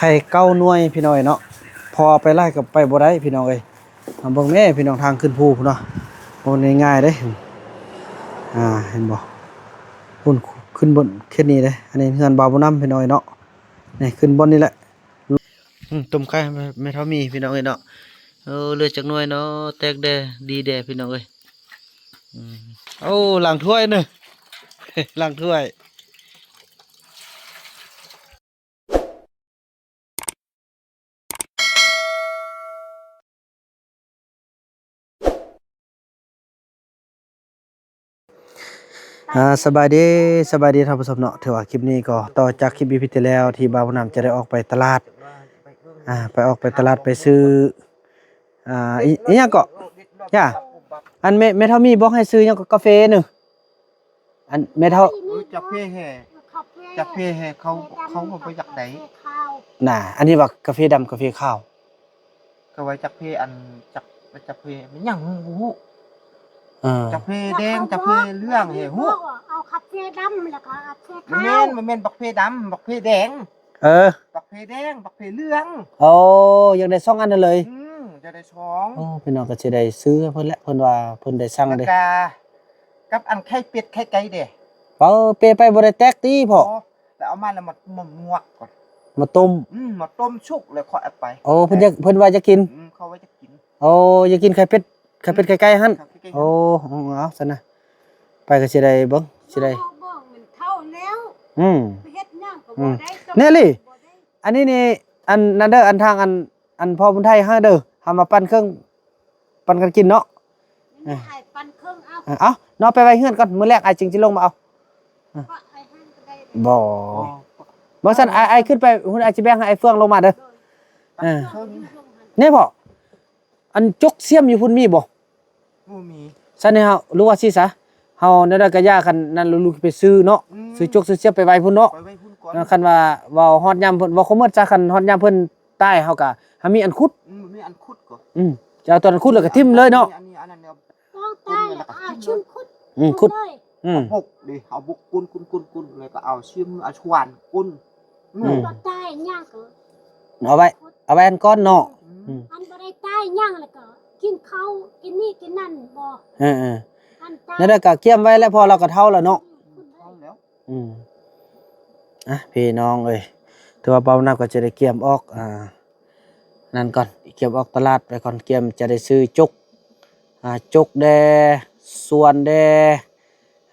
ไข่เก้าหน่วยพี่น้อยเนาะพอไปไล่กับไปบ่ได้พี่น้องเอ้ยเบิ่งแม่พี่น้องทางขึ้นภูพุ่นเนาะบ่ง่ายๆเด้เห็นบ่พุ่นขึ้นบนแค่นี้เด้อันนี้เฮือนบ่าวบ่นำพี่น้อยเนาะนี่ขึ้นบนนี่แหละต้มไข่ไม่เท่ามีพี่น้องเอ้ยเนาะเหลือจักหน่วยเนาะแตกแด่ดีแด่พี่น้องเอ้ยล้างถ้วยเด้อ ล้างถ้วยสบายดีท่านผู้ชมเนาะถือว่าคลิปนี้ก็ต่อจากคลิปที่แล้วที่บ่าวผู้นำจะได้ออกไปตลาดไปตลาดไปซื้ออีหยังก็ย่าอันแม่เฒ่ามีบอกให้ซื้อหยังก็กาแฟนึงอันแม่เฒ่าจักเพแห่เขาบ่ไปจักไดน่ะอันนี้ว่ากาแฟดำกาแฟขาวก็ไว้จักเพอันจักเพมันหยังบ่ฮู้จักเพแดงจักเพเหลืองแห่ฮู้เอาคาเฟ่ดำแล้วก็คาเฟ่ขาวมันแม่นบักเพดำบักเพแดงบักเพแดงบักเพเหลืองยังได้2อันนั่นเลยจะได้2พี่น้องก็สิได้ซื้อเพิ่นแหละเพิ่นว่าเพิ่นได้สั่งเด้กับอันไข่เป็ดไข่ไก่เด้เปไปบ่ได้แตกติพ่อแล้วเอามาแล้วมามวกก่อนมาต้มมาต้มชุกแล้วค่อยเอาไปเพิ่นว่าจะกินเขาว่าจะกินอยากกินไข่เป็ดไข่ไก่หั่นเอาซั่นนะไปก็สิได้เบิ่งสิได้มันเท่าแล้วเฮ็ดหยังก็บ่ได้แน่ลิอันนี้นี่อันนั่นเด้ออันทางอันพ่อบุญไทยเฮาเด้อเฮามาปั่นเครื่องปั่นกันกินเนาะให้ปั่นเครื่องเอาเนาะไปไว้เฮือนก่อนมื้อแรกอ้ายจึงสิลงมาเอาบ่ซั่นอ้ายขึ้นไปหุ่นอ้ายสิแบ่งให้อ้ายเฟืองลงมาเด้อนี่พ่ออันจกเสียมอยู่พุ่นมีบ่มีซั่นนี่เฮารู้ว่าสิซะเฮานั่นก็ย่าคันนั่นลูกไปซื้อเนาะซื้อจกซื้อเสียมไปไว้พุ่นเนาะคันว่าเว้าฮอดยามเพิ่นว่าคมเมิดซะคันฮอดยามเพิ่นตายเฮาก็หามีอันขุดมีอันขุดก็จะเอาตอนขุดแล้วก็ทิ่มเลยเนาะอันนี้ต้องตายแล้วก็ชุมขุดขุดบุกดิเอาบุกกุนแล้วก็เอาชิมเอาชวนกุนบ่ตายหยังก็เอาไว้อันก้อนเนาะอันบ่ได้ตายหยังแล้วก็กินข้าวกินนี่กินนั่นบ่นั่นก็เกี่ยมไว้แล้วพอเราก็เท่าแล้วเนาะพี่น้องเอ้ยถือว่าเบาน้ำก็จะได้เกี่ยมออกนั่นก่อนเกี่ยมออกตลาดไปก่อนเกี่ยมจะได้ซื้อจกแดส่วนแด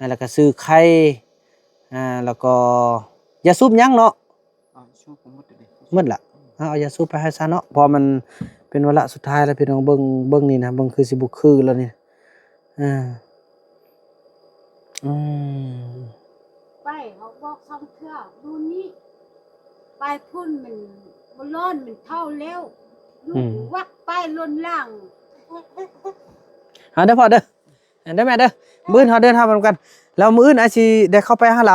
แล้วก็ซื้อไข่แล้วก็ยาสูบยั้งเนาะมืดละเอายาสูบไปให้ซะเนาะพอมันเป็นวาระสุดท้ายแล้วพี่น้องเบิ่งนี่นะเบิ่งคือสิบุคือแล้วนี่ไปเขาบอกซ้ำเทื่อดูนี่ไปพุ่นมันบ่ร้อนมันเท่าแล้วอยู่วักไปล้นล่างเด้อพ่อเด้อได้แม่เด้อมื้อเฮาเดินทางกันแล้วมื้ออื่นอาจสิได้เข้าไปหาเร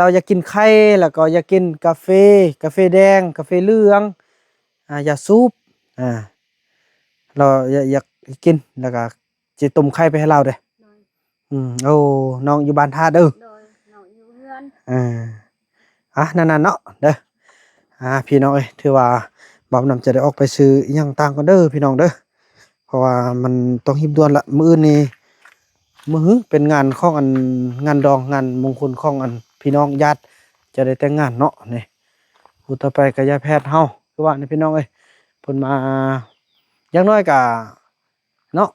าอยากกินไข่แล้วก็อยากกินกาแฟแดงกาแฟเหลืองยาสูบเราอยากกินแล้วก็สิต้มไข่ไปให้เราเด้น้องอยู่บ้านท่าเด้อน้องอยู่เฮือนนั่นเนาะเด้อพี่น้องเอ้ยถือว่าบ่าวนำจะได้ออกไปซื้ออีหยังต่างกันเด้อพี่น้องเด้อเพราะว่ามันต้องรีบด่วนละมื้อนี้เป็นงานของงานดองงานมงคลของพี่น้องญาติจะได้แต่งงานเนาะนี่ผู้ต่อไปก็ยาแพทย์เฮาคือว่านี่พี่น้องเอ้ยเพิ่นมาอย่างน้อยก็เนาะ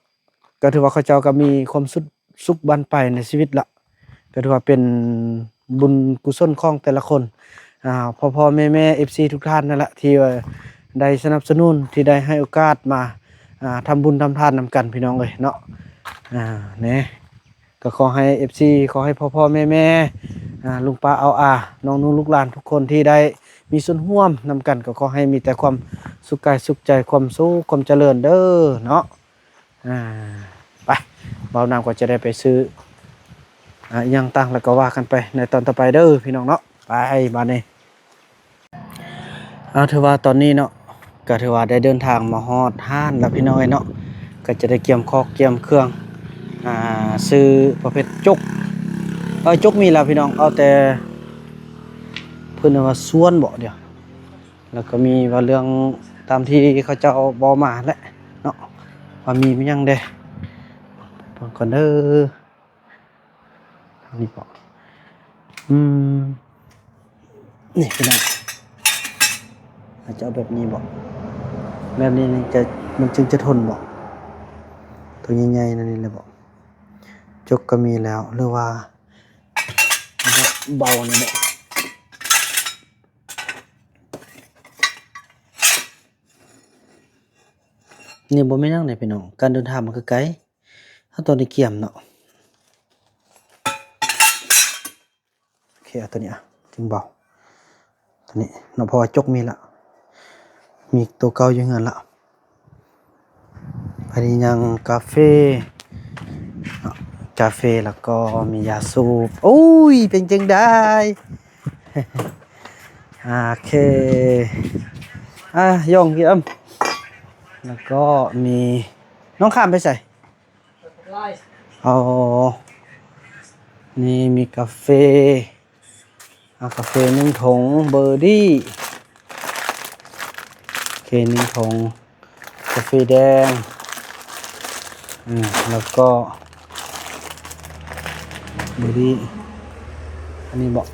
ก็ถือว่าเขาเจ้าก็มีความสุขบั้นปลายในชีวิตละก็ถือว่าเป็นบุญกุศลของแต่ละคนพ่อแม่ FC ทุกท่านนั่นแหละที่ได้สนับสนุนที่ได้ให้โอกาสมาทำบุญทำทานนำกันพี่น้องเอ้ยเนาะเนี่ยก็ขอให้ FC ขอให้พ่อแม่ลุงป้าน้องนุ่งลูกหลานทุกคนที่ได้มีส่วนร่วมนำกันก็ขอให้มีแต่ความสุขกายสุขใจความสุขความเจริญเด้อเนาะไปเบาน้ำก็จะได้ไปซื้อยังตั้งแล้วก็ว่ากันไปในตอนต่อไปเด้อพี่น้องเนาะไปมาเนี่ยถือว่าตอนนี้เนาะก็ถือว่าได้เดินทางมาฮอดห้านแล้วพี่น้องเนาะก็จะได้เกี่ยมคอกเกี่ยมเครื่องซื้อประเภทจกมีแล้วพี่น้องเอาแต่เพิ่นว่าส่วนบ่เดียว แล้วก็มีว่าเรื่องตามที่เขาเจ้าบอมาแหละเนาะว่ามีมันยังเด้เบิ่งก่อนเด้อทางนี้บ่นี่พี่น้องอาจจะเอาแบบนี้บ่แบบนี้นี่จะมันจึงจะทนบ่ตัวใหญ่ๆนั่นนี่เลยบ่จกก็มีแล้วหรือว่าเบานี่บ่นี่บ่แม่นหยังได้พี่น้องการเดินทางมันคือไกลเฮาต้องได้เกี่ยมเนาะโอเคเอาตัวนี้จึงเบาตัวนี้เนาะเพราะว่าจกมีละมีตัวเก่าอยู่เฮือนละอันนี้ยังกาแฟแล้วก็มียาสูบโอ้ยเป็นจังได้ โอเคย่องพี่แล้วก็มีน้องข้ามไปใส่เอานี่มีกาแฟกาแฟ1 ถุงเบอร์ดี้โอเค1 ถุงกาแฟแดงแล้วก็เบอร์ดี้อันนี้บอก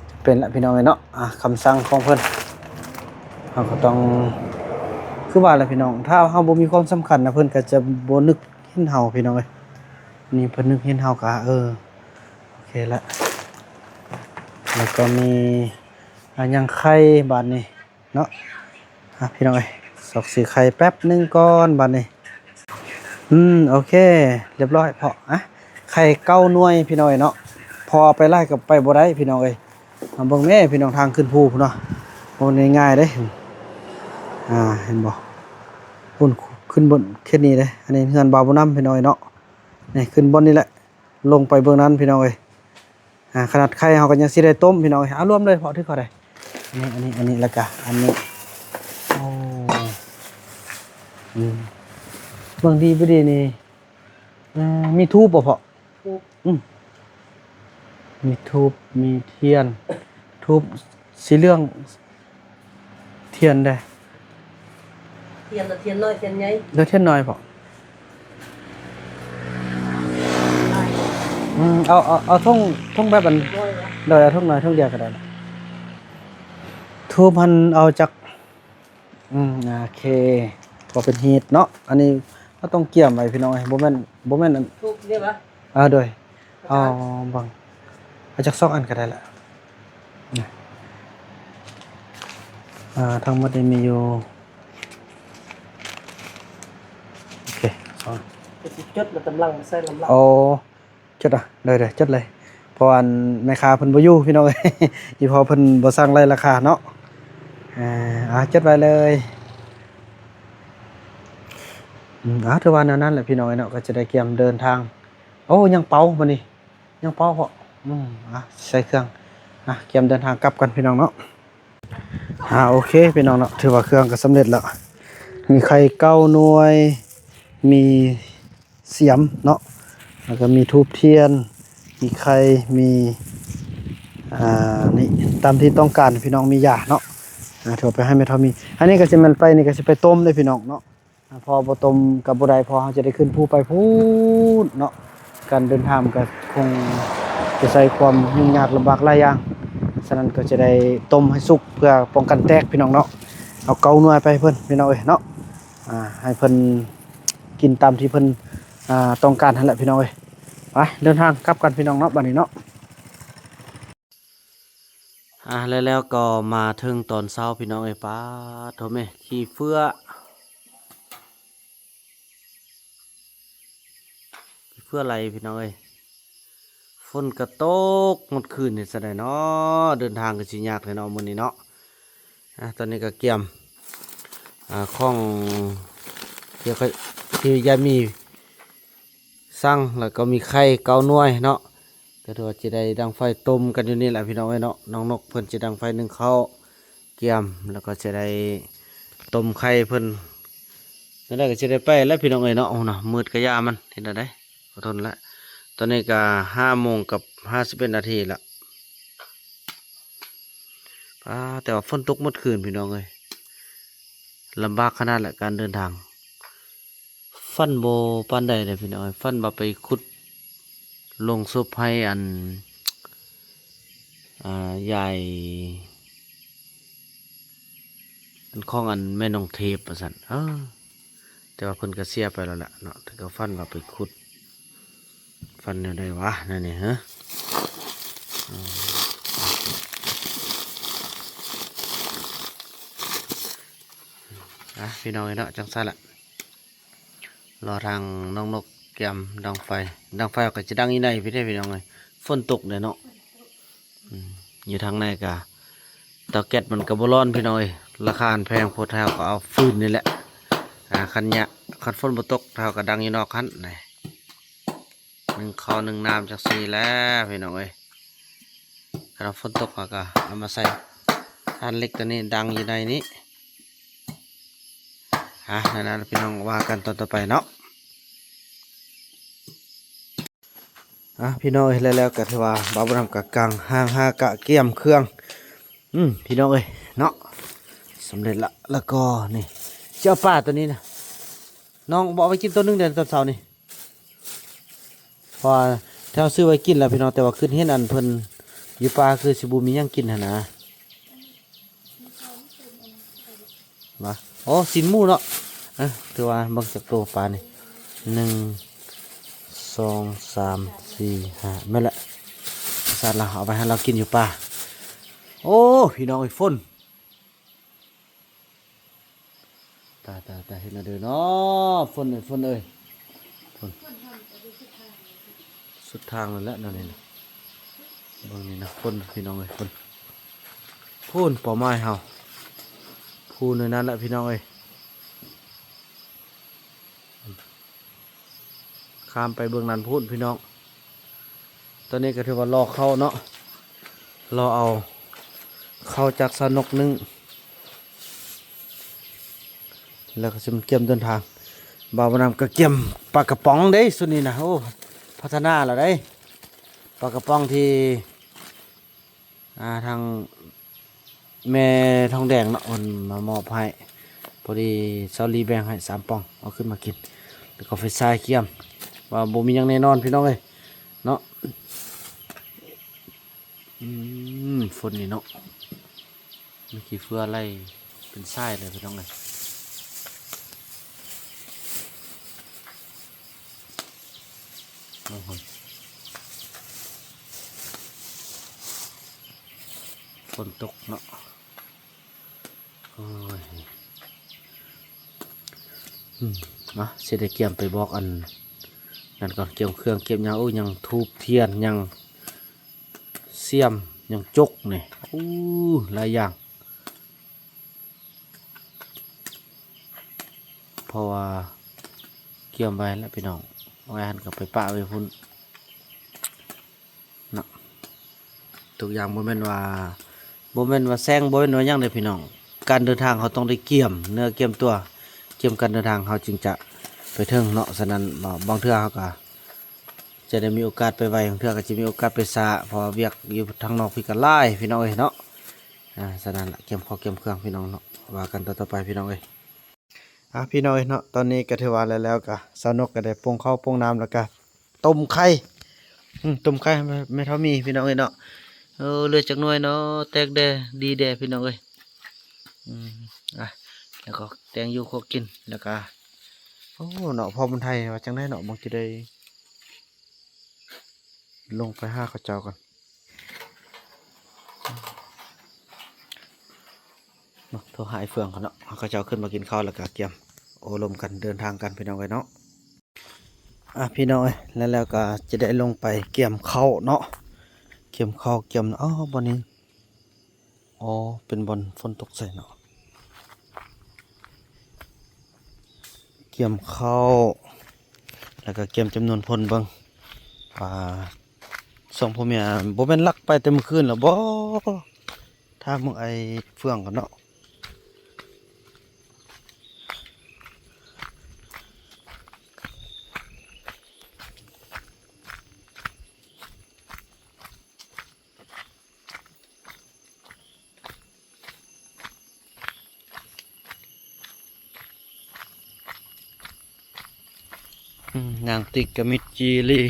จะเป็นละพี่น้องเลยเนาะคำสั่งของเพิ่นเราก็ต้องคือว่าละพี่น้องถ้าเฮาบ่มีความสำคัญนะเพิ่นก็จะบ่นึกเห็นเฮาพี่น้องเอ้ยนี่เพิ่นนึกเห็นเฮาก็โอเคละแล้วก็มียังไข่บาดนี้เนาะพี่น้องเอ้ยสอกสีไข่แป๊บนึงก่อนบาดนี้โอเคเรียบร้อยพอไข่9 หน่วยพี่น้องเอ้ยเนาะพอไปไล่กับไปบ่ได้พี่น้องเอ้ยเบิ่งแม่พี่น้องทางขึ้นภูพุ่นเนาะบ่ง่ายๆเด้เห็นบ่พุ่นขึ้นบนแค่นี้เด้อันนี้เฮือนบ่าวบ่นำพี่น้องเอ้ยเนาะนี่ขึ้นบนนี่แหละลงไปเบื้องนั้นพี่น้องเอ้ยขนาดไข่เฮาก็ยังสิได้ต้มพี่น้องเอ้ยรวมเลยพอถือเขาได้อันนี้แล้วก็อันนี้โอ้เบิ่งดีบ่ดีนี่มีธูปบ่พอมีธูปมีเทียนธูปสีเหลืองเทียนได้เทียนละเทียนน้อยเทียนใหญ่ เดี๋ยวเทียนน้อยพอเอาท่งแบบอันโดยเอาท่งน้อยท่งเดียวก็ได้ธูปมันเอาจากโอเคพอเป็นฮีทเนาะอันนี้ก็ต้องเกี่ยมไว้พี่น้องบ่แม่นอัน ทุกนี่ปะ โดยบังเอาจาก2 อันก็ได้ละทั้งหมดนี้มีอยู่โอเค2จดแล้วตำลังใส่ลำลังจดเลยจดเลยเพราะว่าแม่ค้าเพิ่นบ่อยู่พี่น้อง อีพอเพิ่นบ่สั่งไล่ราคาเนาะจดไว้เลยถือว่าแนวนั้นแหละพี่น้องเนาะก็จะได้เตรียมเดินทางยังเป่าบัดนี้ยังเป่าพอใส่เครื่องเตรียมเดินทางกลับกันพี่น้องเนาะโอเคพี่น้องเนาะถือว่าเครื่องก็สำเร็จแล้วมีไข่9 หน่วยมีเสียมเนาะแล้วก็มีธูปเทียนมีไข่มีนี่ตามที่ต้องการพี่น้องมียาเนาะถือไปให้แม่ทอมีอันนี้ก็สิมันไปนี่ก็สิไปต้มเลยพี่น้องเนาะพอบ่ต้มกับบ่ได้พอเฮาจะได้ขึ้นภูไปพูดเนาะการเดินทางก็คงจะใช้ความยุ่งยากลำบากหลายอย่างฉะนั้นก็จะได้ต้มให้สุกเพื่อป้องกันแตกพี่น้องเนาะเอา9 หน่วยไปเพิ่นพี่น้องเอ้ยเนาะให้เพิ่นกินตามที่เพิ่นต้องการนั่นแหละพี่น้องเอ้ยไปเดินทางกลับกันพี่น้องเนาะบัดนี้เนาะแล้วก็มาถึงตอนเช้าพี่น้องเอ้ยป้าโทแม่ขี้เฟื่ออะไรพี่น้องเอ้ยฝนกระตกหมดคืนนี่ซะได้เนาะเดินทางก็สิยากเลยเนาะมื้อนี้เนาะตอนนี้ก็เกี่ยมของเดี๋ยวก็ที่ยายมีสั่งแล้วก็มีไข่9 หน่วยเนาะก็ถือว่าจะได้ดังไฟต้มกันอยู่นี่แหละพี่น้องเอ้ยเนาะน้องนกเพิ่นจะดังไฟ1ข้าวเกี่ยมแล้วก็จะได้ต้มไข่เพิ่นแล้วก็จะได้ไปแล้วพี่น้องเอ้ยเนาะมืดกะยามันเห็นได้ขอทนละตอนนี้ก็5 โมงกับ51 นาทีละ แต่ว่าฝนตกหมดคืนพี่น้องเอ้ยลำบากขนาดแหละการเดินทาง ฟันโบปานใดเลยพี่น้องเอ้ยฟันบ่ไปขุดลงศพให้อันยายอันของอันแม่น้องเทพประสันแต่ว่าเพิ่นก็เสียไปแล้วล่ะเนาะแต่ก็ฟันว่าไปขุดฟันแนวใดวะนั่นนี่ฮะพี่น้องเอ้ยเนาะจังซั่นล่ะรอทางน้องนกแก้มดังไฟก็จะดังอีไหนพี่ได้พี่น้องเอ้ยฝนตกเลยเนาะอยู่ทางในกะเตาแก๊สมันก็บ่ร้อนพี่น้องเอ้ยราคาแพงโพดแถวก็เอาฟืนนี่แหละคันฝนบ่ตกเท่าก็ดังอยู่นอกคันนี่นึ่งข้าวนึ่งน้ำจักสีแล้วพี่น้องเอ้ยคันฝนตกก็เอามาใส่ทานเล็กตัวนี้ดังอยู่ในนี้นั่นพี่น้องว่ากันตอนต่อไปเนาะพี่น้องเอ้ยแล้วก็ถือว่าบ่าวบ่นำกะกังห้างกะเกี่ยมเครื่องพี่น้องเอ้ยเนาะสำเร็จละแล้วก็นี่เจ้าป่าตัวนี้นะน้องบอกไว้กินตัวนึงเดือนตอนเช้านี่พอถ้าซื้อไว้กินแล้วพี่น้องแต่ว่าขึ้นเห็นอันเพิ่นอยู่ป่าคือสิบูมีหยังกินหั่นนะมาสินหมูเนาะถือว่าเบิ่งจากตัวปลานี่1 2 3 4 5แม่นละสัตว์ละเอาไปให้เรากินอยู่ป่าโอ้พี่น้องไอ้ฝนตายเห็นแล้วเด้อเนาะฝนเอ้ยฝนสุดทางแล้วนั่นนี่นะเบิ่งนี่นะฝนพี่น้องเอ้ยฝนพูนป่อไม้เฮาพูนในนั้นแหละพี่น้องเอ้ยข้ามไปเบื้องนั้นพูนพี่น้องตอนนี้ก็ถือว่ารอเข้าเนาะรอเอาเข้าจากสนกนึงแล้วก็จะเกี่ยมเดินทางบ่าวบ่นำก็เกี่ยมปลากระป๋องเด้สุดนี้นะโอ้พัฒนาแล้วได้ปลากระป๋องที่ทางแม่ทองแดงเนาะมันมามอบให้พอดีเซาลีแบ่งให้3ปองเอาขึ้นมากินแล้วก็ไฟทรายเกี่ยมว่าบ่มีหยังแน่นอนพี่น้องเอ้ยเนาะฝนนี่เนาะมีขี้เฟือไล่เป็นทรายเลยพี่น้องเอ้ยฝนตกเนาะโอ้ยเสียได้เกี่ยมไปบอกอันนั่นก่อนเกี่ยมเครื่องเก็บยังยังทูบเทียนยังเสียมยังจกนี่หลายอย่างเพราะว่าเกี่ยมไปแล้วพี่น้องเอาไว้หันกับไปป้าไว้พุ่นนะทุกอย่างโมเมนต์ว่าแซงโมเมนต์ว่ายังเลยพี่น้องการเดินทางเขาต้องได้เกี่ยมเนื้อเกี่ยมตัวเกี่ยมการเดินทางเขาจึงจะไปถึงเนาะฉะนั้นบางเทื่อเขาก็จะได้มีโอกาสไปไวบางเทื่อก็จะมีโอกาสไปซาพอเวียกอยู่ทางนอกพี่ก็ไล่พี่น้องเอ้ยเนาะฉะนั้นเกี่ยมข้อเกี่ยมเครื่องพี่น้องเนาะว่ากันต่อไปพี่น้องเอ้ยพี่น้องเอ้ยเนาะตอนนี้ก็ถือว่าแล้วก็สนุกก็ได้ปรุงข้าวปรุงน้ำแล้วก็ต้มไข่ต้มไข่ไม่เท่ามีพี่น้องเอ้ยเนาะเลือดจากหน่วยเนาะแตกแดดีแดพี่น้องเอ้ยแล้วก็แตงอยู่โคกินแล้วก็เนาะพอมันไทยว่าจังได้เนาะบางทีได้ลงไปห้าข้าวเจ้ากันโทรหายเฟืองกันเนาะข้าวเจ้าขึ้นมากินข้าวแล้วก็เกี่ยมโอ้ลมกันเดินทางกันพี่น้องเอ้ยเนาะพี่น้องเอ้ยแล้วก็จะได้ลงไปเกี่ยมข้าวเนาะเกี่ยมข้าวเกี่ยมบนนี้เป็นบนฝนตกใส่เนาะเกี่ยมข้าวแล้วก็เกี่ยมจำนวนพลเบิ่งส่งพ่อแม่บ่แม่นลักไปแต่เมื่อคืนแล้วบ่ถ้ามึงไอ้เฟื่องกันเนาะ นางติกกับมิดจีรี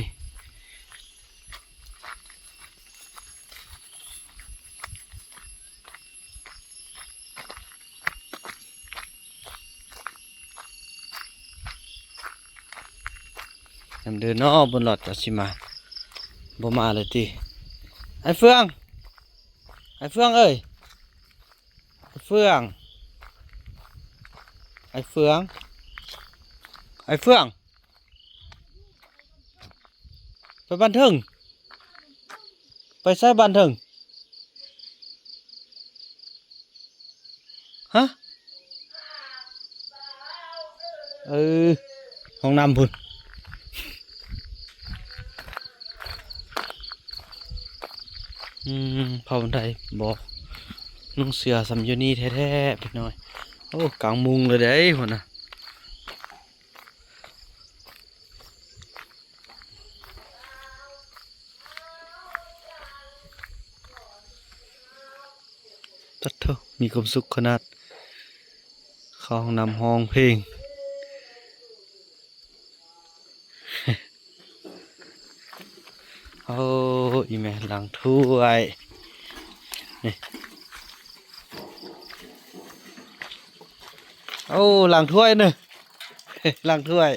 นำเดินนอบนหลอดจะสิมาบ่มาเลยติไอ้เฟืองเอ้ยไอ้เฟืองไปบ้านเทิงไปใช้บ้านเทิงฮะห้องน้ำพุ่นเผาบันไดบอกนุ่งเสือสำยูนี่แท้ๆพี่น้อยโอ้กลางมุงเลยเด้หัวน่ะตัดเถอะมีความสุขขนาดเข้าห้องน้ำห้องเพลง โอ้อีแม่ล้างถ้วยนี่โอ้ล้างถ้วยเนอะ ล้างถ้วย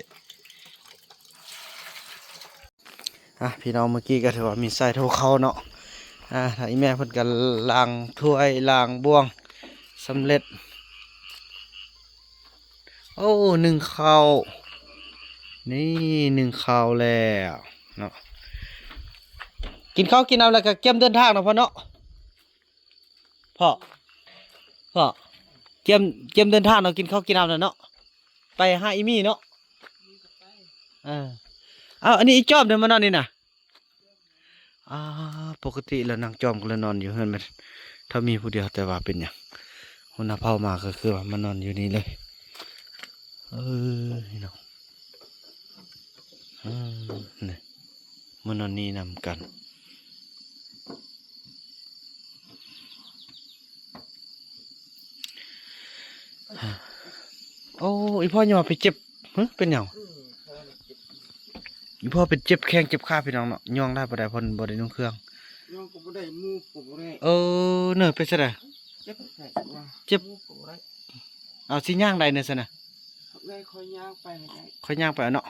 พี่น้องเมื่อกี้ก็ถือว่ามีใส่เท่าเขาเนาะถ้าอีแม่เพิ่นก็ล้างถ้วยล้างบ่วงสำเร็จโอ้นึ่งข้าวนี่นึ่งข้าวแล้วเนาะกินข้าวกินน้ำแล้วก็เตรียมเดินทางเนาะพ่อเนาะพ่อเตรียมเดินทางเนาะกินข้าวกินน้ำแล้วเนาะไปหาอีมี่เนาะอันนี้อีจอมเดินมานอนนี่นะปกติแล้วนางจอมก็เลยนอนอยู่เฮือนมันถ้ามีผู้เดียวแต่ว่าเป็นอย่างหัวหน้าเผามาก็คือว่ามานอนอยู่นี่เลยนี่เนาะนี่มานอนนี่นำกันโอ้อีพ่ออย่ามาไปเจ็บเป็นหยังอีพ่อเป็นเจ็บแข้งเจ็บขาพี่น้องเนาะย่องได้บ่ได้เพราะบ่ได้นุ่งเครื่องย่องก็บ่ได้มูก็บ่ได้เนอะไปซะได้ เจ็บแผลว่า เจ็บ มูก็บ่ได้ เอาสิย่างได้เนอะซะน่ะ ได้คอยย่างไปให้ได้ ค่อยย่างไปเอาเนาะ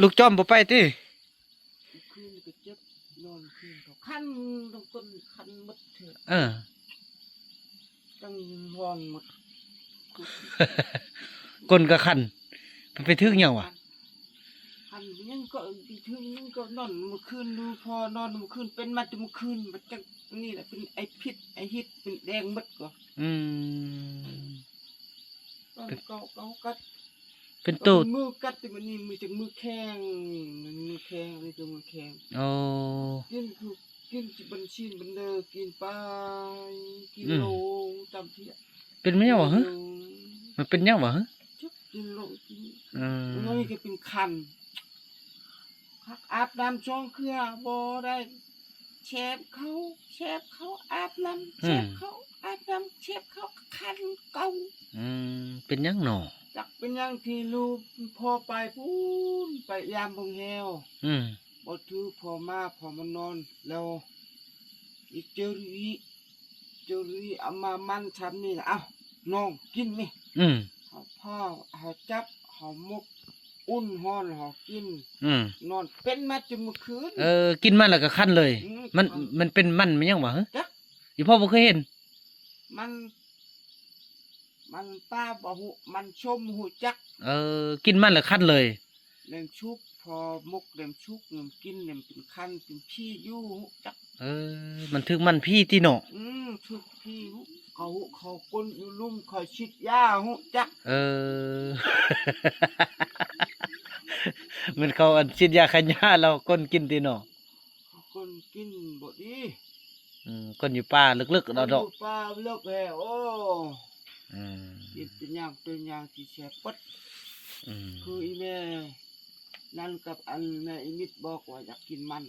ลูกจอมบ่ไปติ คืนก็เจ็บนอนคืนก็คันตรงต้นคันหมดเถอะ ตั้งร้อนหมด ก้นก็คันมันไปถึงหยังวะ คันยังก็อีถึงยังก็นอนเมื่อคืนดูพอนอนเมื่อคืนเป็นมาจนเมื่อคืนมันจังนี่แหละเป็นไอพิษไอฮิตเป็นแดงหมดก็ตอนเก่ากัด เป็นตูด มือกัดแต่มันนี่มือจากมือแข้งมือแข้งนี่คือมือแข้ง โอ้ กินคือกินจิบัญชีบันเดอกินไปกินโลจำเที่ย เป็นไม่ยังวะฮะมันเป็นยังวะฮะ จุ๊บกินโลกินน้อยก็เป็นคันพักอาบน้ำช่องเครื่องบ่ได้เชฟเขาอาบน้ำเชฟเขาอาบน้ำเชฟเขาคันเก่า เป็นยังหนอ จักเป็นยังที่ลูกพอไปพูนไปยามบงแฮวบ่ถือพอมานอนแล้วอีเจอรี่เอามามันทำนี่นะเอ้าน้องกินไหมเขาพ่อเขาจับเขามกอุ่นฮ้อนเขากินนอนเป็นมาจนเมื่อคืนกินมันแล้วก็คันเลยมันเป็นมันไม่ยังวะฮะ จัก อีพ่อบ่เคยเห็นมันป้าบ่หูมันชมหูจักกินมันแล้วคันเลยเล่มชุบพอมกเล่มชุบเล่มกินเล่มเป็นคันเป็นพี่อยู่หูจักมันถึกมันพี่ที่เนาะถึกพี่หูเขาก้นอยู่ลุ่มคอยชิดยาหูจักมันเขาอันชิดยาขันยาเราก้นกินที่เนาะก้นกินบ่ดีก้นอยู่ป่าลึกๆเราดอกป่าเลิกแล้วโอ้เป็นอย่างที่แช่ปัดคืออีแม่นั่นกับอันแม่อีมิดบอกว่าอยากกินมัน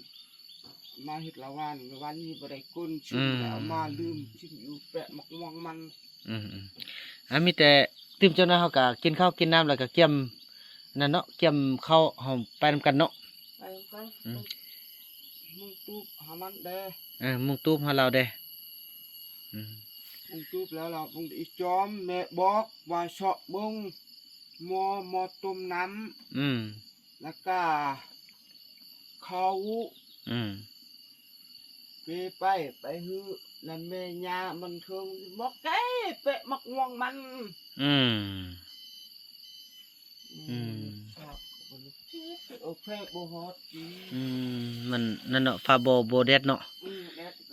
มาเฮ็ดละวันนี้บ่ได้ก้นชิมแล้วมาลืมชิมอยู่แปะมักม่วงมันมีแต่ตื่มเจ้าหน้าเฮาก็กินข้าวกินน้ำแล้วก็เกี่ยม นั่นเนาะเกี่ยมเข้าเฮาไปนำกันเนาะ ไปกัน อืม มุงตูบหามันเด้ มุงตูบหาเราเด้อืม มุงตูบแล้วเรามุงอีจอมแม่บอกว่าเชาะบงมอต้มน้ำ อืม แล้วก็เขา อืม ไปฮื้อแล้วแม่ย่ามันเทิงบอกไก่เปะมักง่วงมัน อืม อืม ชอบโอเคบ่ฮอดอี มันนั่นเนาะฟาโบเดดเนาะ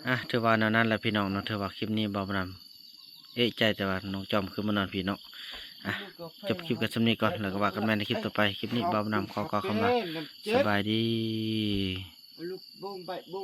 แอด ถือว่าแนวนั้นแหละพี่น้องเนาะถือว่าคลิปนี้บ่าวบ่นำเอ๊ะใจแต่ว่าน้องจอมคือมานอนพี่เนาะจบคลิปกันสำนี้ก่อนแล้วก็ว่ากันใหม่ในคลิปต่อไปคลิปนี้บ่าวบ่นำขอคำว่าสบายดี ลูกบงใบบง